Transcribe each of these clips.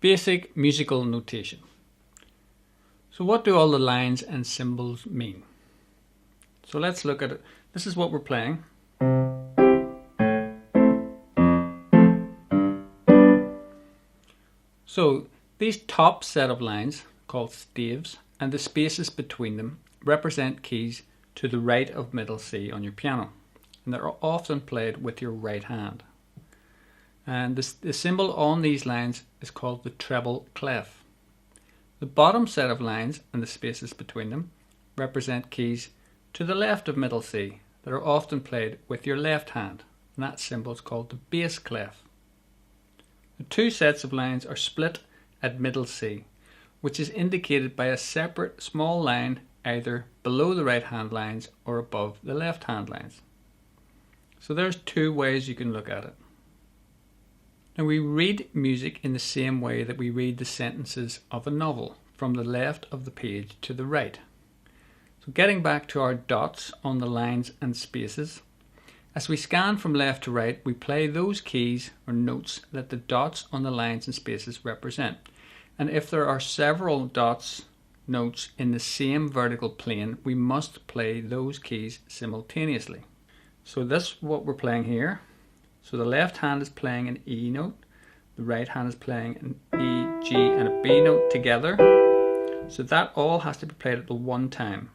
Basic musical notation. So what do all the lines and symbols mean? So let's look at it. This is what we're playing. So these top set of lines, called staves, and the spaces between them represent keys to the right of middle C on your piano. And they're often played with your right hand. And the symbol on these lines is called the treble clef. The bottom set of lines and the spaces between them represent keys to the left of middle C that are often played with your left hand, and that symbol is called the bass clef. The two sets of lines are split at middle C, which is indicated by a separate small line either below the right hand lines or above the left hand lines. So there's two ways you can look at it. Now we read music in the same way that we read the sentences of a novel, from the left of the page to the right. So getting back to our dots on the lines and spaces, as we scan from left to right, we play those keys or notes that the dots on the lines and spaces represent. And if there are several dots, notes in the same vertical plane, we must play those keys simultaneously. So this is what we're playing here. So the left hand is playing an E note, the right hand is playing an E, G and a B note together. So that all has to be played at the one time.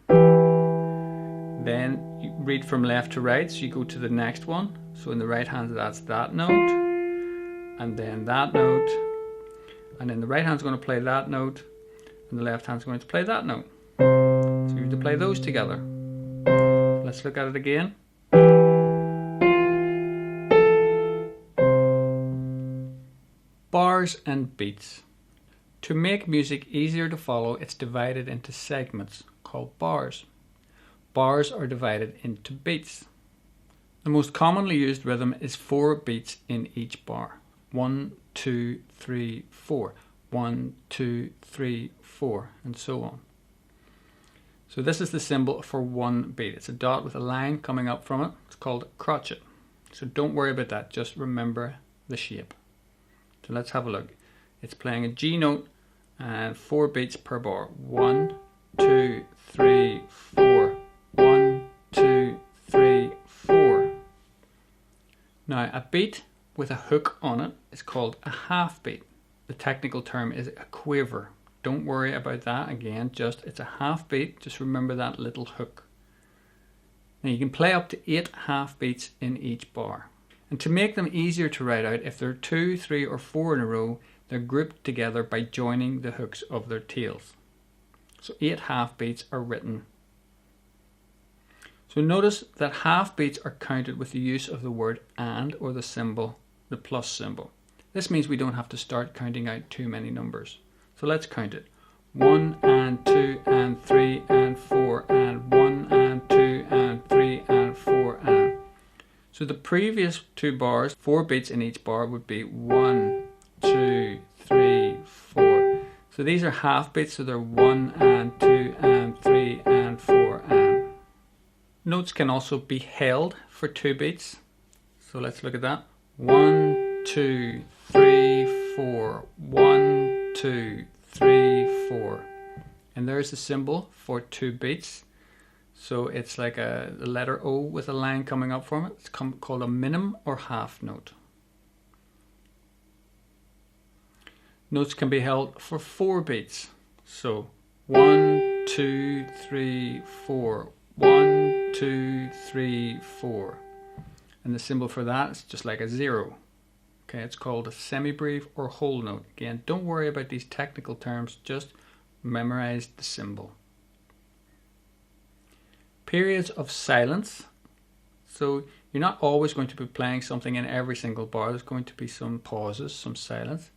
Then you read from left to right, so you go to the next one. So in the right hand that's that note, and then that note, and then the right hand's going to play that note, and the left hand's going to play that note. So you have to play those together. Let's look at it again. Bars and beats. To make music easier to follow, it's divided into segments called bars. Bars are divided into beats. The most commonly used rhythm is 4 beats in each bar. 1, 2, 3, 4. 1, 2, 3, 4, and so on. So this is the symbol for one beat. It's a dot with a line coming up from it. It's called a crotchet. So don't worry about that, just remember the shape. So let's have a look. It's playing a G note and 4 beats per bar. 1, 2, 3, 4. 1, 2, 3, 4. Now a beat with a hook on it is called a half beat. The technical term is a quaver. Don't worry about that again, it's a half beat. Just remember that little hook. Now you can play up to 8 half beats in each bar. And to make them easier to write out, if there are 2, 3 or 4 in a row, they're grouped together by joining the hooks of their tails. So 8 half beats are written. So notice that half beats are counted with the use of the word and or the symbol, the plus symbol. This means we don't have to start counting out too many numbers. So let's count it. 1 and 2 and 3 and 4 and 1 and 2 and 3 and 4 and. So the previous 2 bars, 4 beats in each bar, would be 1, 2, 3, 4. So these are half beats, so they're 1 and 2 and 3 and 4 and. Notes can also be held for 2 beats. So let's look at that. 1, 2, 3, 4. 1, 2, 3, 4. And there's the symbol for 2 beats. So it's like the letter O with a line coming up from it. It's called a minim or half note. Notes can be held for 4 beats. So 1, 2, 3, 4. 1, 2, 3, 4. And the symbol for that is just like a 0. Okay, it's called a semibreve or whole note. Again, don't worry about these technical terms, just memorize the symbol. Periods of silence. So you're not always going to be playing something in every single bar. There's going to be some pauses, some silence.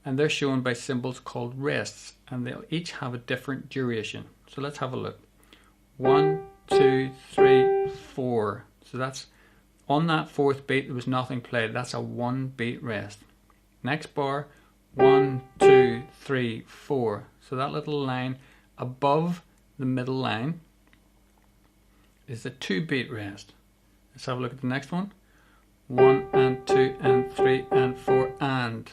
And they're shown by symbols called rests. And they'll each have a different duration. So let's have a look. 1, 2, 3, 4. So that's on that 4th beat, there was nothing played. That's a 1 beat rest. Next bar, 1, 2, 3, 4. So that little line above the middle line is a 2 beat rest. Let's have a look at the next one. 1 and 2 and 3 and 4 and.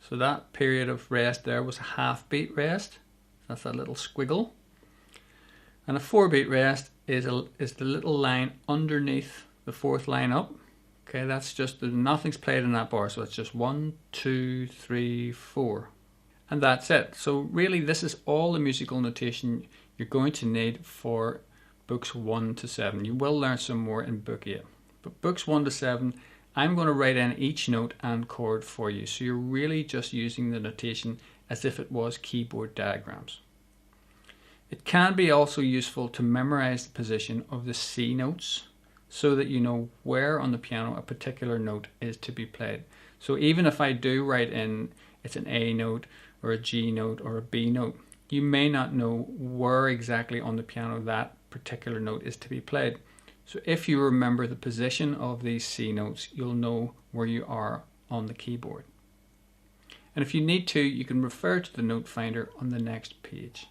So that period of rest there was a half beat rest. That's that little squiggle. And a 4-beat rest is the little line underneath the 4th line up. Okay, that's just, nothing's played in that bar, so it's just 1, 2, 3, 4. And that's it. So really this is all the musical notation you're going to need for books 1 to 7. You will learn some more in book 8. But books 1 to 7, I'm going to write in each note and chord for you. So you're really just using the notation as if it was keyboard diagrams. It can be also useful to memorize the position of the C notes so that you know where on the piano a particular note is to be played. So even if I do write in it's an A note or a G note or a B note, you may not know where exactly on the piano that particular note is to be played. So if you remember the position of these C notes, you'll know where you are on the keyboard. And if you need to, you can refer to the note finder on the next page.